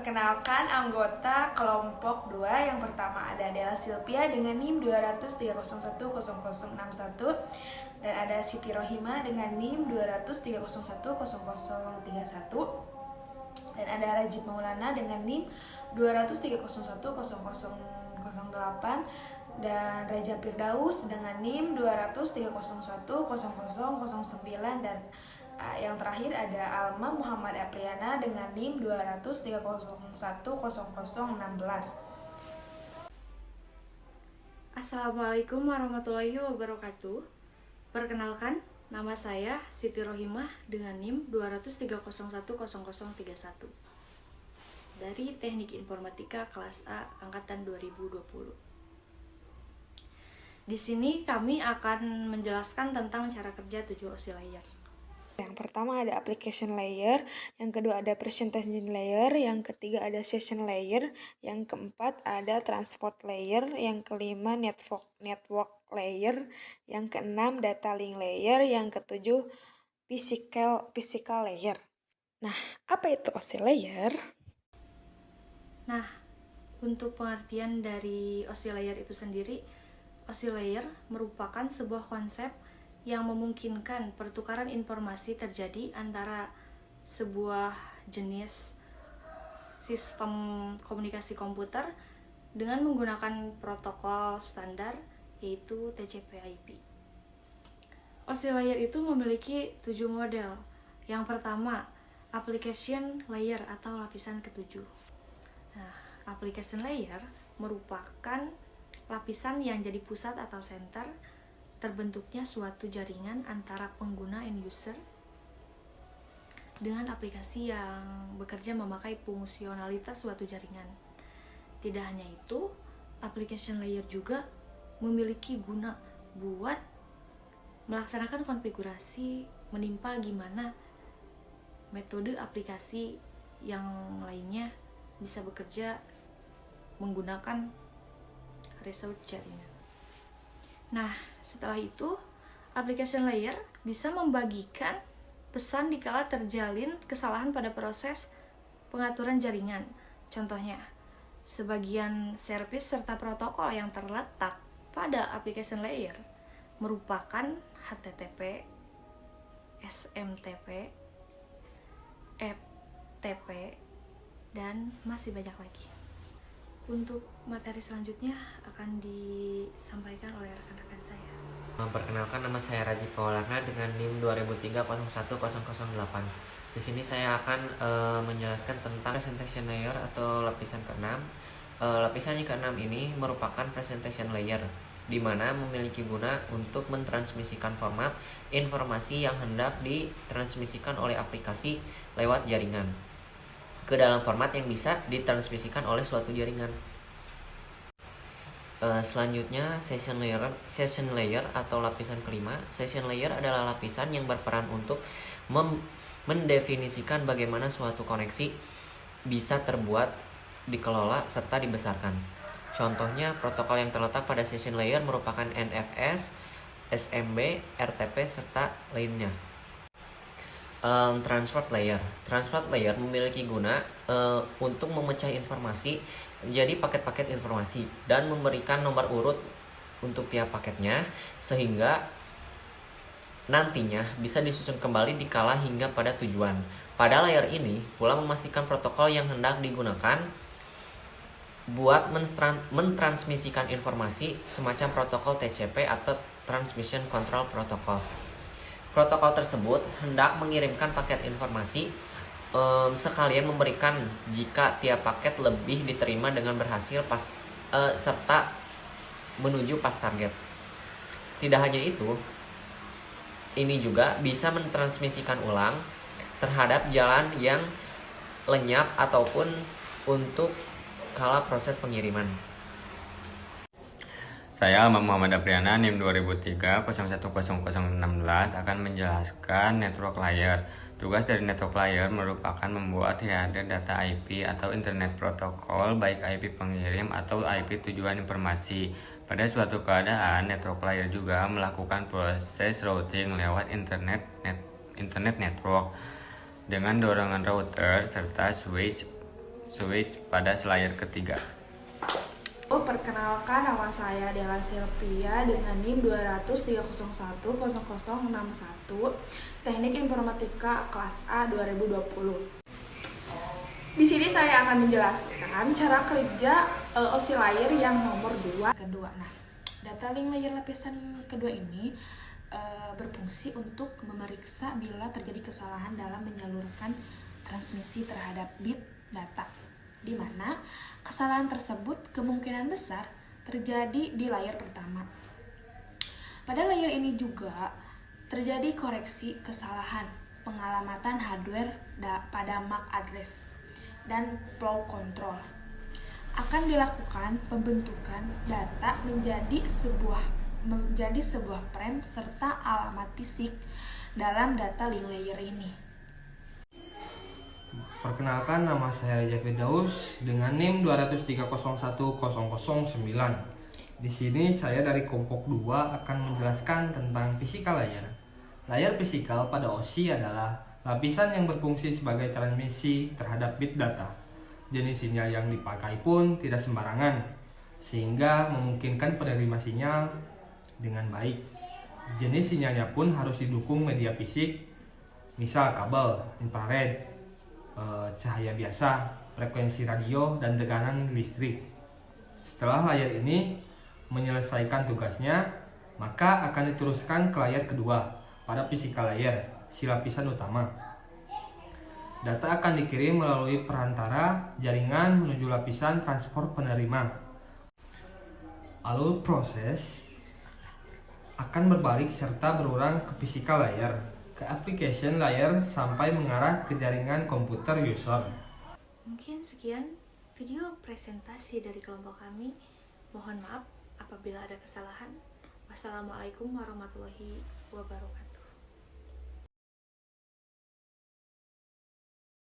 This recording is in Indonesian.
Perkenalkan anggota kelompok 2. Yang pertama ada Della Silvia dengan NIM 200301061 dan ada Siti Rohima dengan NIM 200301031 dan ada Rajib Maulana dengan NIM 200301008 dan Reja Firdaus dengan NIM 200301009 dan yang terakhir ada Alma Muhammad Apriana dengan NIM 200301016. Assalamualaikum warahmatullahi wabarakatuh. Perkenalkan, nama saya Siti Rohimah dengan NIM 200301031 dari Teknik Informatika kelas A angkatan 2020. Di sini kami akan menjelaskan tentang cara kerja 7 OSI layer. Yang pertama ada application layer, yang kedua ada presentation layer, yang ketiga ada session layer, yang keempat ada transport layer, yang kelima network layer, yang keenam data link layer, yang ketujuh physical layer. Nah, apa itu OSI layer? Nah, untuk pengertian dari OSI layer itu sendiri, OSI layer merupakan sebuah konsep yang memungkinkan pertukaran informasi terjadi antara sebuah jenis sistem komunikasi komputer dengan menggunakan protokol standar yaitu TCP/IP. OSI layer itu memiliki 7 model. Yang pertama, application layer atau lapisan ke-7. Nah, application layer merupakan lapisan yang jadi pusat atau center terbentuknya suatu jaringan antara pengguna end user dengan aplikasi yang bekerja memakai fungsionalitas suatu jaringan. Tidak hanya itu, application layer juga memiliki guna buat melaksanakan konfigurasi menimpa gimana metode aplikasi yang lainnya bisa bekerja menggunakan resource jaringan. Nah, setelah itu, application layer bisa membagikan pesan dikala terjalin kesalahan pada proses pengaturan jaringan. Contohnya, sebagian service serta protokol yang terletak pada application layer merupakan HTTP, SMTP, FTP, dan masih banyak lagi. Untuk materi selanjutnya akan disampaikan oleh rekan-rekan saya. Perkenalkan, nama saya Rajib Maulana dengan NIM 200301008. Di sini saya akan menjelaskan tentang presentation layer atau lapisan ke-6. Lapisan yang ke-6 ini merupakan presentation layer, di mana memiliki guna untuk mentransmisikan format informasi yang hendak ditransmisikan oleh aplikasi lewat jaringan ke dalam format yang bisa ditransmisikan oleh suatu jaringan. Selanjutnya session layer atau lapisan kelima. Session layer adalah lapisan yang berperan untuk mendefinisikan bagaimana suatu koneksi bisa terbuat, dikelola, serta dibesarkan. Contohnya, protokol yang terletak pada session layer merupakan NFS, SMB, RTP, serta lainnya. Transport layer memiliki guna untuk memecah informasi jadi paket-paket informasi dan memberikan nomor urut untuk tiap paketnya sehingga nantinya bisa disusun kembali dikala hingga pada tujuan. Pada layer ini pula memastikan protokol yang hendak digunakan buat mentransmisikan informasi semacam protokol TCP atau Transmission Control Protocol. Protokol tersebut hendak mengirimkan paket informasi sekalian memberikan jika tiap paket lebih diterima dengan berhasil serta menuju pas target. Tidak hanya itu, ini juga bisa mentransmisikan ulang terhadap jalan yang lenyap ataupun untuk kala proses pengiriman. Saya Muhammad Apriana, NIM 200301016 akan menjelaskan network layer. Tugas dari network layer merupakan membuat header data IP atau internet protokol, baik IP pengirim atau IP tujuan informasi. Pada suatu keadaan, network layer juga melakukan proses routing lewat internet network dengan dorongan router serta switch switch pada layar ketiga. Perkenalkan, nama saya Della Silvia dengan NIM 20030100061, Teknik Informatika kelas A 2020. Di sini saya akan menjelaskan cara kerja OSI layer yang nomor 2. Nah, data link layer lapisan kedua ini berfungsi untuk memeriksa bila terjadi kesalahan dalam menyalurkan transmisi terhadap bit data, di mana kesalahan tersebut kemungkinan besar terjadi di layer pertama. Pada layer ini juga terjadi koreksi kesalahan pengalamatan hardware pada MAC address dan flow control. Akan dilakukan pembentukan data menjadi sebuah frame serta alamat fisik dalam data link layer ini. Perkenalkan, nama saya Reja Firdaus dengan NIM 2301009. Di sini saya dari kelompok 2 akan menjelaskan tentang physical layer. Layar fisikal pada OSI adalah lapisan yang berfungsi sebagai transmisi terhadap bit data. Jenis sinyal yang dipakai pun tidak sembarangan, sehingga memungkinkan penerima sinyal dengan baik. Jenis sinyalnya pun harus didukung media fisik, misal kabel, infrared, cahaya biasa, frekuensi radio, dan tekanan listrik. Setelah layar ini menyelesaikan tugasnya, maka akan diteruskan ke layar kedua pada physical layer, si lapisan utama. Data akan dikirim melalui perantara jaringan menuju lapisan transport penerima. Alur proses akan berbalik serta berulang ke physical layer, ke application layer sampai mengarah ke jaringan komputer user. Mungkin sekian video presentasi dari kelompok kami. Mohon maaf apabila ada kesalahan. Wassalamualaikum warahmatullahi wabarakatuh.